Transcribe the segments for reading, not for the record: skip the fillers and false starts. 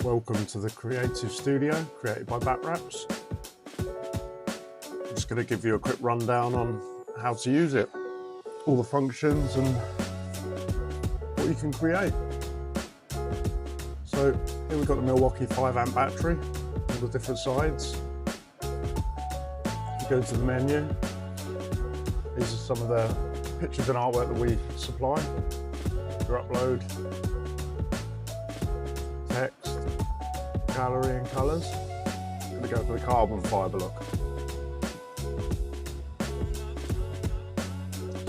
Welcome to the Creative Studio, created by Battwrapz. I'm just going to give you a quick rundown on how to use it, all the functions and what you can create. So here we've got the Milwaukee 5-amp battery, all the different sides. You go to the menu. These are some of the pictures and artwork that we supply. Your upload, text, gallery and colours. I'm going to go for the carbon fibre look.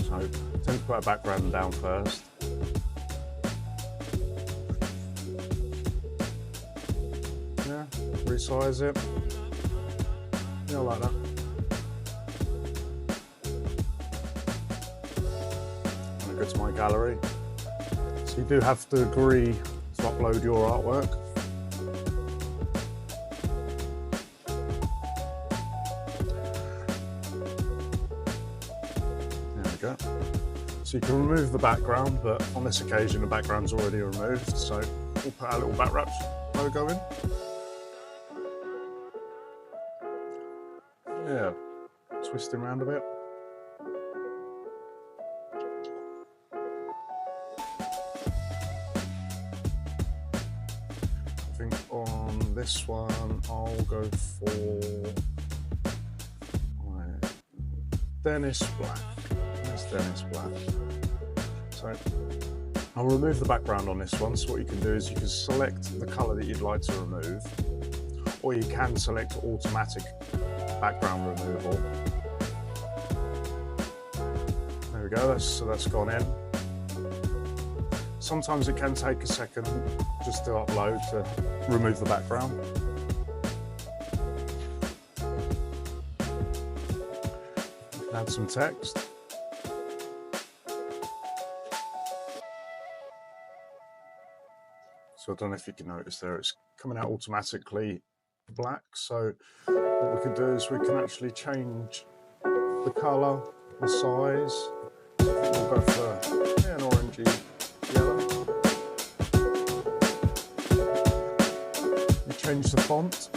So I tend to put a background down first. Yeah, resize it. Yeah, I like that. I'm going to go to my gallery. So you do have to agree to upload your artwork. There we go. So you can remove the background, but on this occasion the background's already removed, so we'll put our little Battwrapz logo in. Yeah, twisting around a bit. I think on this one I'll go for Dennis Black. There's Dennis Black. So I'll remove the background on this one. So what you can do is you can select the colour that you'd like to remove, or you can select automatic background removal. There we go, so that's gone in. Sometimes it can take a second just to upload to remove the background. Add some text. So I don't know if you can notice there, it's coming out automatically black. So what we can do is we can actually change the colour, the size. We'll go for an orangey yellow. You change the font.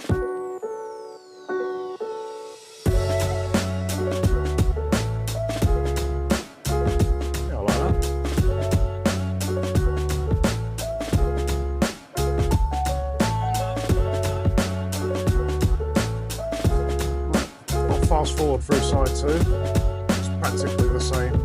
Yeah, I like that. I'll fast forward through side 2. It's practically the same.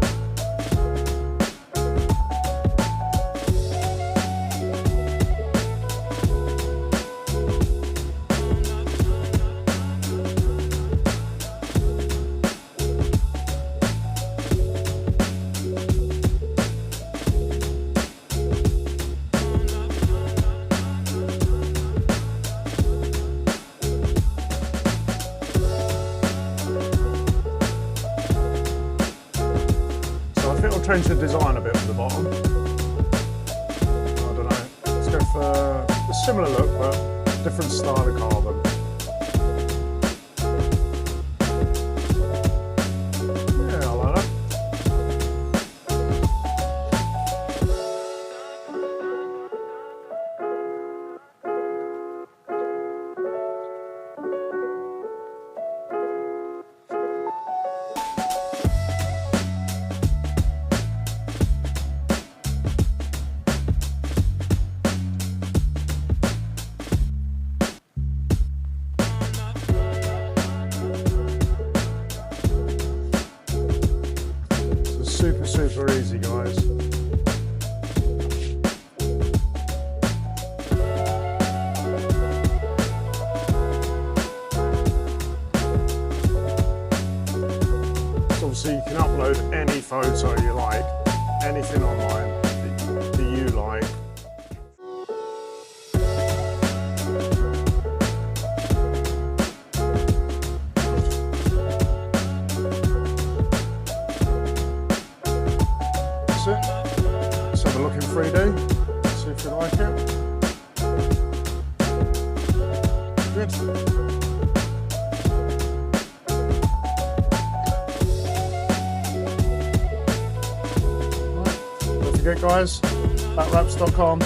It'll change the design a bit at the bottom. I don't know. Let's go for a similar look, but different style of carbon. Yeah, I like that. Super easy, guys. So obviously you can upload any photo you like, anything online that you like. Let's have a look in 3D, see if you like it. Good. Right. Don't forget guys, Battwrapz.com.